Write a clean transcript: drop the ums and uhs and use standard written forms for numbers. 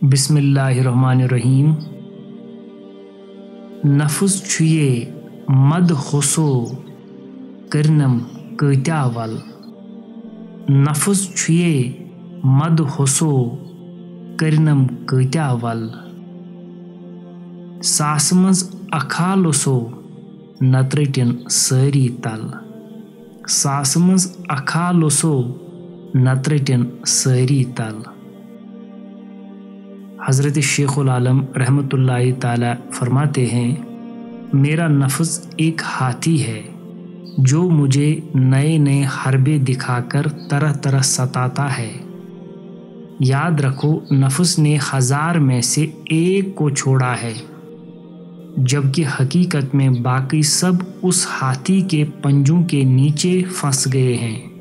بسم اللہ الرحمن الرحیم۔ نفس چھُیے مد حسو کرنم کۭتیاہ ول۔ نفس چھُیے مد حسو کرنم کۭتیاہ ول۔ ساسہٕ منٛز اکھا لوٚسو نتہٕ رٔٹِن سٲری تل۔ ساسہٕ منٛز اکھا لوٚسو نتہٕ رٔٹِن سٲری تل۔ حضرت شیخ العالم رحمۃ اللہ تعالی فرماتے ہیں، میرا نفس ایک ہاتھی ہے جو مجھے نئے نئے حربے دکھا کر طرح طرح ستاتا ہے۔ یاد رکھو، نفس نے 1000 میں سے ایک کو چھوڑا ہے، جبکہ حقیقت میں باقی سب اس ہاتھی کے پنجوں کے نیچے پھنس گئے ہیں۔